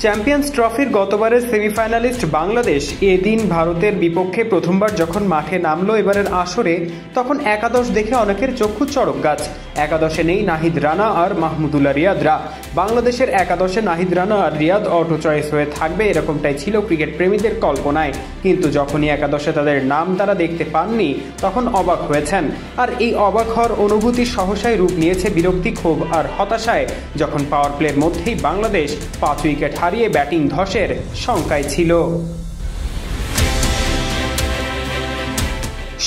Champions ট্রফির গতবারের semifinalist Bangladesh এদিন ভারতের বিপক্ষে প্রথমবার যখন মাঠে নামলো এবারের আসরে, তখন একাদশ দেখে অনেকের চক্ষু চড়ক গাছ। একাদশে নেই নাহিদ রানা আর মাহমুদুল্লাহ রিয়াদরা। বাংলাদেশের একাদশে নাহিদ রানা আর রিয়াদ অটো চয়েস হয়ে থাকবে, এরকমটাই ছিল ক্রিকেট প্রেমীদের কল্পনায়। কিন্তু যখনই একাদশে তাদের নাম তারা দেখতে পাননি, তখন অবাক হয়েছেন। আর এই অবাক হওয়ার অনুভূতি সহসাই রূপ নিয়েছে বিরক্তি, ক্ষোভ আর হতাশায়, যখন পাওয়ার প্লের মধ্যেই বাংলাদেশ 5 উইকেট হারিয়ে ব্যাটিং ধসের শঙ্কায় ছিল।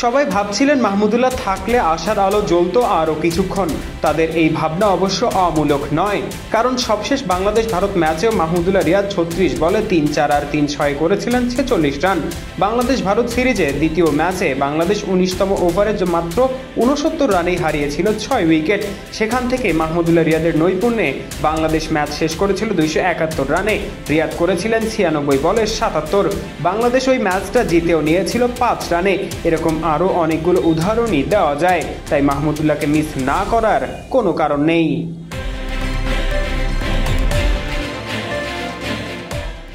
সবাই ভাবছিলেন মাহমুদুল্লাহ থাকলে আশার আলো জ্বলতো আরও কিছুক্ষণ। তাদের এই ভাবনা অবশ্য অমূলক নয়, কারণ সবশেষ বাংলাদেশ ভারত ম্যাচেও মাহমুদুল্লাহ রিয়াদ 36 বলে 3-4 আর 3-6 করেছিলেন 46 রান। বাংলাদেশ ভারত সিরিজে দ্বিতীয় ম্যাচে বাংলাদেশ 19তম ওভারে মাত্র 69 রানেই হারিয়েছিল 6 উইকেট। সেখান থেকে মাহমুদুল্লাহ রিয়াদের নৈপুণ্যে বাংলাদেশ ম্যাচ শেষ করেছিল 271 রানে। রিয়াদ করেছিলেন 96 বলে 77। বাংলাদেশ ওই ম্যাচটা জিতেও নিয়েছিল 5 রানে। এরকম আরও অনেকগুলো উদাহরণই দেওয়া যায়। তাই মাহমুদুল্লাহকে মিস না করার কোনো কারণ নেই।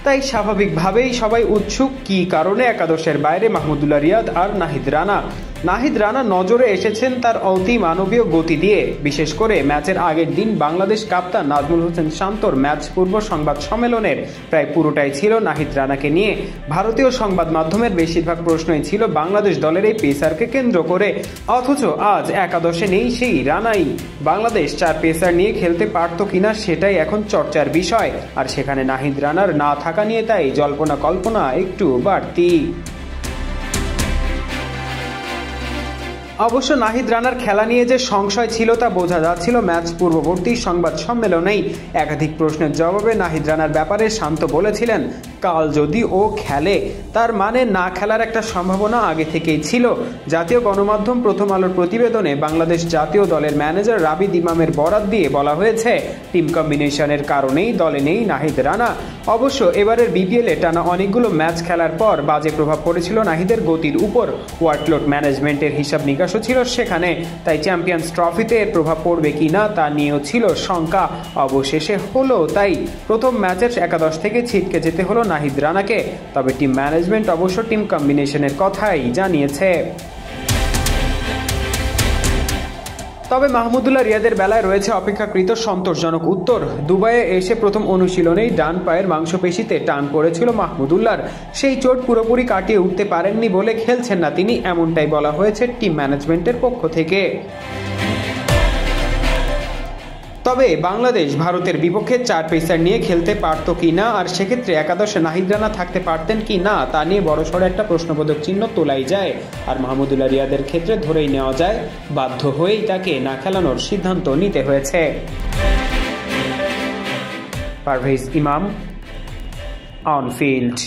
তাই স্বাভাবিকভাবেই সবাই উৎসুক কী কারণে একাদশের বাইরে মাহমুদুল্লাহ রিয়াদ আর নাহিদ রানা। নাহিদ রানা নজরে এসেছেন তার অতি মানবীয় গতি দিয়ে। বিশেষ করে ম্যাচের আগের দিন বাংলাদেশ কাপ্তান নাজমুল হোসেন শান্তর ম্যাচ পূর্ব সংবাদ সম্মেলনের প্রায় পুরোটাই ছিল নাহিদ রানাকে নিয়ে। ভারতীয় সংবাদ মাধ্যমের বেশিরভাগ প্রশ্নই ছিল বাংলাদেশ দলের এই পেসারকে কেন্দ্র করে। অথচ আজ একাদশে নেই সেই রানাই। বাংলাদেশ 4 পেসার নিয়ে খেলতে পারত কিনা সেটাই এখন চর্চার বিষয়। আর সেখানে নাহিদ রানার না থাকা নিয়ে তাই জল্পনা কল্পনা একটু বাড়তি। অবশ্য নাহিদ রানার খেলা নিয়ে যে সংশয় ছিল তা বোঝা যাচ্ছিল ম্যাচ পূর্ববর্তী সংবাদ সম্মেলনেই। একাধিক প্রশ্নের জবাবে নাহিদ রানার ব্যাপারে শান্ত বলেছিলেন, কাল যদি ও খেলে তার মানে না খেলার একটা সম্ভাবনা আগে থেকেই ছিল। জাতীয় গণমাধ্যম প্রথম আলোর প্রতিবেদনে বাংলাদেশ জাতীয় দলের ম্যানেজার রাবিদ ইমামের বরাত দিয়ে বলা হয়েছে, টিম কম্বিনেশনের কারণেই দলে নেই নাহিদ রানা। অবশ্য এবারের বিপিএলে টানা অনেকগুলো ম্যাচ খেলার পর বাজে প্রভাব পড়েছিল নাহিদের গতির উপর। ওয়ার্কলোড ম্যানেজমেন্টের হিসাব নিকাশও ছিল সেখানে। তাই চ্যাম্পিয়ন্স ট্রফিতে এর প্রভাব পড়বে কিনা তা নিয়েও ছিল শঙ্কা। অবশেষে হলো তাই। প্রথম ম্যাচের একাদশ থেকে ছিটকে যেতে হলো নাহিদ রানাকে। তবে টিম ম্যানেজমেন্ট অবশ্য টিম কম্বিনেশনের কথাই জানিয়েছে। তবে মাহমুদুল্লাহ রিয়াদের বেলায় রয়েছে অপেক্ষাকৃত সন্তোষজনক উত্তর। দুবাইয়ে এসে প্রথম অনুশীলনেই ডান পায়ের মাংসপেশিতে টান পড়েছিল মাহমুদুল্লাহর। সেই চোট পুরোপুরি কাটিয়ে উঠতে পারেননি বলে খেলছেন না তিনি, এমনটাই বলা হয়েছে টিম ম্যানেজমেন্টের পক্ষ থেকে। তবে বাংলাদেশ ভারতের বিপক্ষে 4 পেসার নিয়ে খেলতে পারত কি না, আর সেক্ষেত্রে একাদশে নাহিদ রানা থাকতে পারতেন কি না, তা নিয়ে বড়সড় একটা প্রশ্নবোধক চিহ্ন তোলাই যায়। আর মাহমুদুল্লাহ রিয়াদের ক্ষেত্রে ধরেই নেওয়া যায় বাধ্য হয়েই তাকে না খেলানোর সিদ্ধান্ত নিতে হয়েছে। পারভেজ ইমাম, অন ফিল্ড।